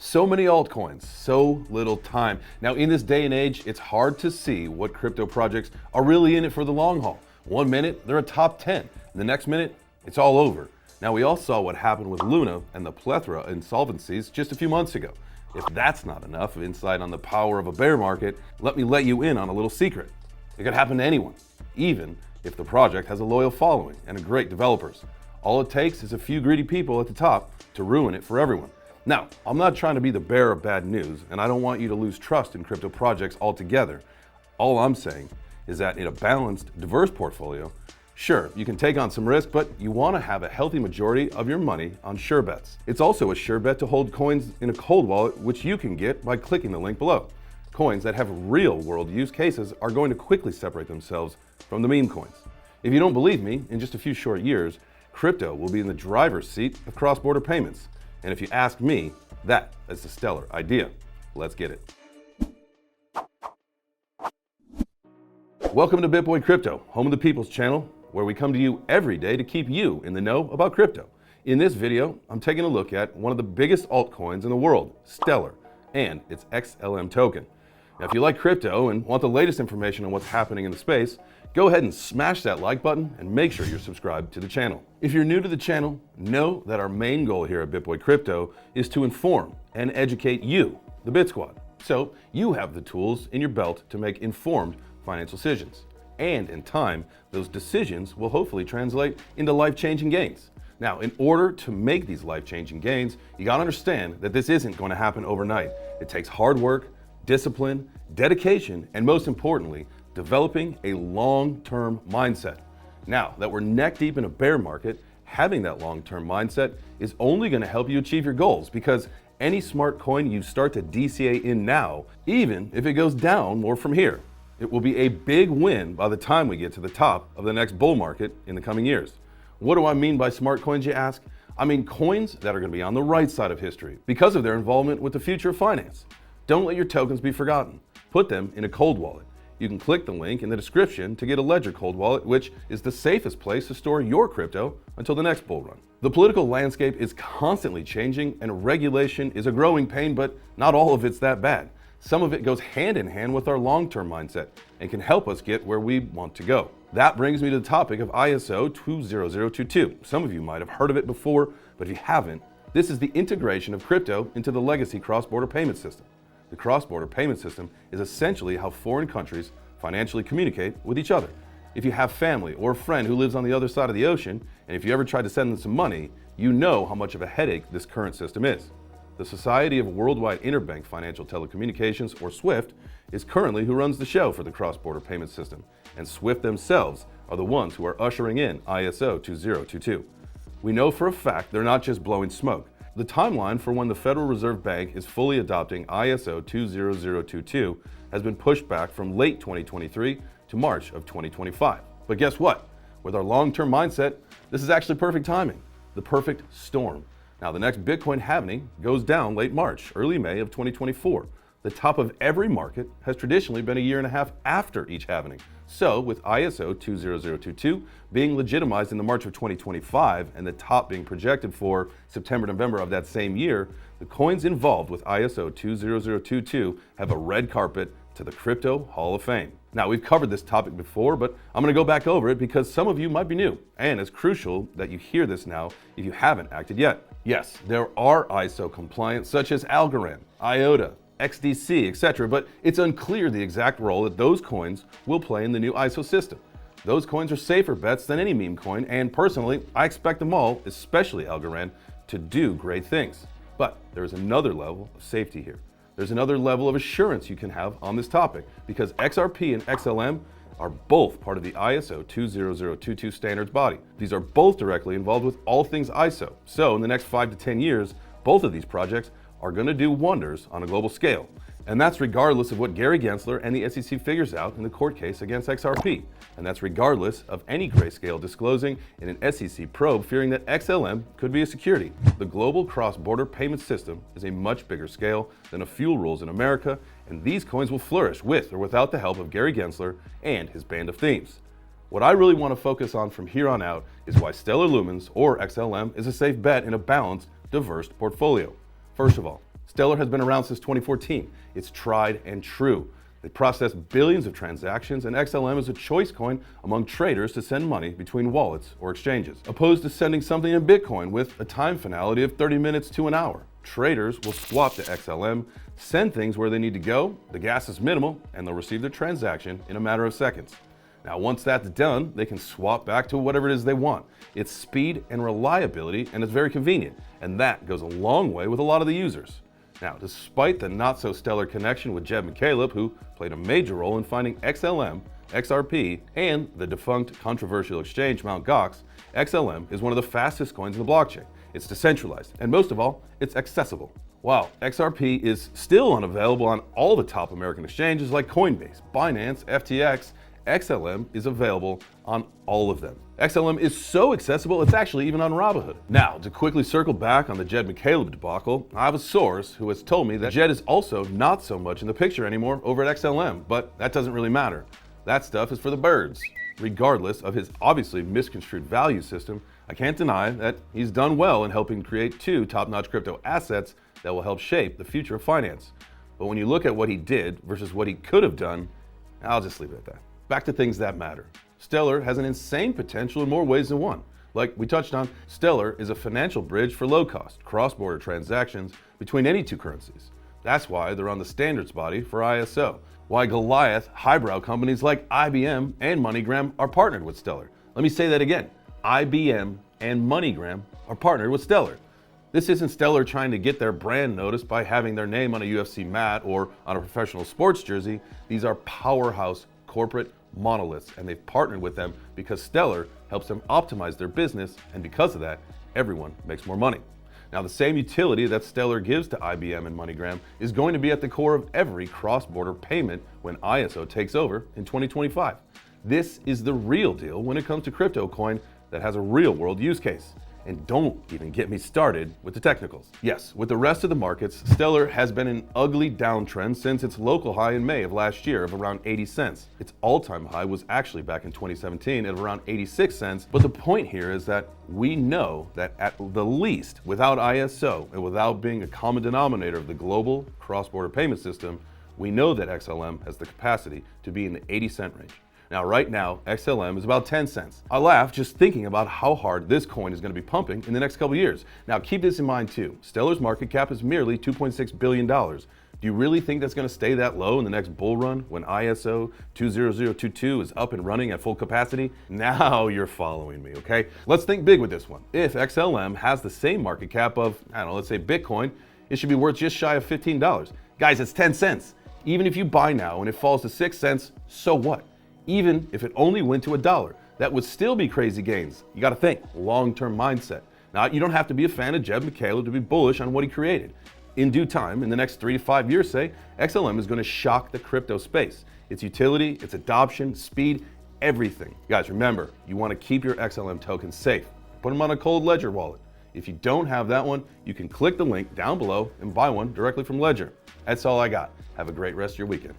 So many altcoins, so little time. Now, in this day and age, it's hard to see what crypto projects are really in it for the long haul. 1 minute, they're a top 10. The next minute, it's all over. Now, we all saw what happened with Luna and the plethora of insolvencies just a few months ago. If that's not enough insight on the power of a bear market, let me let you in on a little secret. It could happen to anyone, even if the project has a loyal following and great developers. All it takes is a few greedy people at the top to ruin it for everyone. Now, I'm not trying to be the bearer of bad news, and I don't want you to lose trust in crypto projects altogether. All I'm saying is that in a balanced, diverse portfolio, sure, you can take on some risk, but you want to have a healthy majority of your money on sure bets. It's also a sure bet to hold coins in a cold wallet, which you can get by clicking the link below. Coins that have real-world use cases are going to quickly separate themselves from the meme coins. If you don't believe me, in just a few short years, crypto will be in the driver's seat of cross-border payments. And if you ask me, that is the stellar idea. Let's get it. Welcome to BitBoy Crypto, home of the people's channel, where we come to you every day to keep you in the know about crypto. In this video, I'm taking a look at one of the biggest altcoins in the world, Stellar, and its XLM token. Now, if you like crypto and want the latest information on what's happening in the space, go ahead and smash that like button and make sure you're subscribed to the channel. If you're new to the channel, know that our main goal here at BitBoy Crypto is to inform and educate you, the BitSquad, so you have the tools in your belt to make informed financial decisions. And in time, those decisions will hopefully translate into life-changing gains. Now, in order to make these life-changing gains, you gotta understand that this isn't going to happen overnight. It takes hard work, discipline, dedication, and most importantly, developing a long-term mindset. Now that we're neck deep in a bear market, having that long-term mindset is only going to help you achieve your goals, because any smart coin you start to DCA in now, even if it goes down more from here, it will be a big win by the time we get to the top of the next bull market in the coming years. What do I mean by smart coins, you ask? I mean coins that are going to be on the right side of history because of their involvement with the future of finance. Don't let your tokens be forgotten. Put them in a cold wallet. You can click the link in the description to get a Ledger cold wallet, which is the safest place to store your crypto until the next bull run. The political landscape is constantly changing and regulation is a growing pain, but not all of it's that bad. Some of it goes hand in hand with our long-term mindset and can help us get where we want to go. That brings me to the topic of ISO 20022. Some of you might have heard of it before, but if you haven't, this is the integration of crypto into the legacy cross-border payment system. The cross-border payment system is essentially how foreign countries financially communicate with each other. If you have family or a friend who lives on the other side of the ocean, and if you ever tried to send them some money, you know how much of a headache this current system is. The Society of Worldwide Interbank Financial Telecommunications, or SWIFT, is currently who runs the show for the cross-border payment system, and SWIFT themselves are the ones who are ushering in ISO 2022. We know for a fact they're not just blowing smoke. The timeline for when the Federal Reserve Bank is fully adopting ISO 20022 has been pushed back from late 2023 to March of 2025. But guess what? With our long-term mindset, this is actually perfect timing, the perfect storm. Now, the next Bitcoin halving goes down late March, early May of 2024. The top of every market has traditionally been a year and a half after each halving. So, with ISO 20022 being legitimized in the March of 2025 and the top being projected for September, November of that same year, the coins involved with ISO 20022 have a red carpet to the Crypto Hall of Fame. Now, we've covered this topic before, but I'm going to go back over it because some of you might be new, and it's crucial that you hear this now if you haven't acted yet. Yes, there are ISO compliants such as Algorand, IOTA, XDC, etc., but it's unclear the exact role that those coins will play in the new ISO system. Those coins are safer bets than any meme coin, and personally, I expect them all, especially Algorand, to do great things. But there's another level of safety here. There's another level of assurance you can have on this topic, because XRP and XLM are both part of the ISO 20022 standards body. These are both directly involved with all things ISO. So in the next 5 to 10 years, both of these projects are going to do wonders on a global scale. And that's regardless of what Gary Gensler and the SEC figures out in the court case against XRP. And that's regardless of any grayscale disclosing in an SEC probe fearing that XLM could be a security. The global cross-border payment system is a much bigger scale than a fuel rules in America, and these coins will flourish with or without the help of Gary Gensler and his band of thieves. What I really want to focus on from here on out is why Stellar Lumens, or XLM, is a safe bet in a balanced, diverse portfolio. First of all, Stellar has been around since 2014. It's tried and true. They process billions of transactions, and XLM is a choice coin among traders to send money between wallets or exchanges, opposed to sending something in Bitcoin with a time finality of 30 minutes to an hour. Traders will swap to XLM, send things where they need to go, the gas is minimal, and they'll receive their transaction in a matter of seconds. Now, once that's done, they can swap back to whatever it is they want. It's speed and reliability, and it's very convenient, and that goes a long way with a lot of the users. Now, despite the not-so-stellar connection with Jed McCaleb, who played a major role in finding XLM, XRP, and the defunct controversial exchange Mt. Gox, XLM is one of the fastest coins in the blockchain. It's decentralized, and most of all, it's accessible. While XRP is still unavailable on all the top American exchanges like Coinbase, Binance, FTX, XLM is available on all of them. XLM is so accessible, it's actually even on Robinhood. Now, to quickly circle back on the Jed McCaleb debacle, I have a source who has told me that Jed is also not so much in the picture anymore over at XLM, but that doesn't really matter. That stuff is for the birds. Regardless of his obviously misconstrued value system, I can't deny that he's done well in helping create two top-notch crypto assets that will help shape the future of finance. But when you look at what he did versus what he could have done, I'll just leave it at that. Back to things that matter. Stellar has an insane potential in more ways than one. Like we touched on, Stellar is a financial bridge for low-cost, cross-border transactions between any two currencies. That's why they're on the standards body for ISO. Why Goliath, highbrow companies like IBM and MoneyGram are partnered with Stellar. Let me say that again. IBM and MoneyGram are partnered with Stellar. This isn't Stellar trying to get their brand noticed by having their name on a UFC mat or on a professional sports jersey. These are powerhouse corporate monoliths, and they've partnered with them because Stellar helps them optimize their business, and because of that, everyone makes more money. Now, the same utility that Stellar gives to IBM and MoneyGram is going to be at the core of every cross-border payment when ISO takes over in 2025. This is the real deal when it comes to crypto coin that has a real-world use case. And don't even get me started with the technicals. Yes, with the rest of the markets, Stellar has been an ugly downtrend since its local high in May of last year of around 80 cents. Its all-time high was actually back in 2017 at around 86 cents. But the point here is that we know that at the least, without ISO and without being a common denominator of the global cross-border payment system, we know that XLM has the capacity to be in the 80-cent range. Now, right now, XLM is about 10 cents. I laugh just thinking about how hard this coin is going to be pumping in the next couple years. Now, keep this in mind too. Stellar's market cap is merely $2.6 billion. Do you really think that's going to stay that low in the next bull run when ISO 20022 is up and running at full capacity? Now you're following me, okay? Let's think big with this one. If XLM has the same market cap of, I don't know, let's say Bitcoin, it should be worth just shy of $15. Guys, it's 10 cents. Even if you buy now and it falls to 6 cents, so what? Even if it only went to $1, that would still be crazy gains. You got to think long-term mindset. Now, you don't have to be a fan of Jed McCaleb to be bullish on what he created. In due time, in the next 3 to 5 years, say, XLM is going to shock the crypto space. Its utility, its adoption, speed, everything. Guys, remember, you want to keep your XLM tokens safe. Put them on a cold Ledger wallet. If you don't have that one, you can click the link down below and buy one directly from Ledger. That's all I got. Have a great rest of your weekend.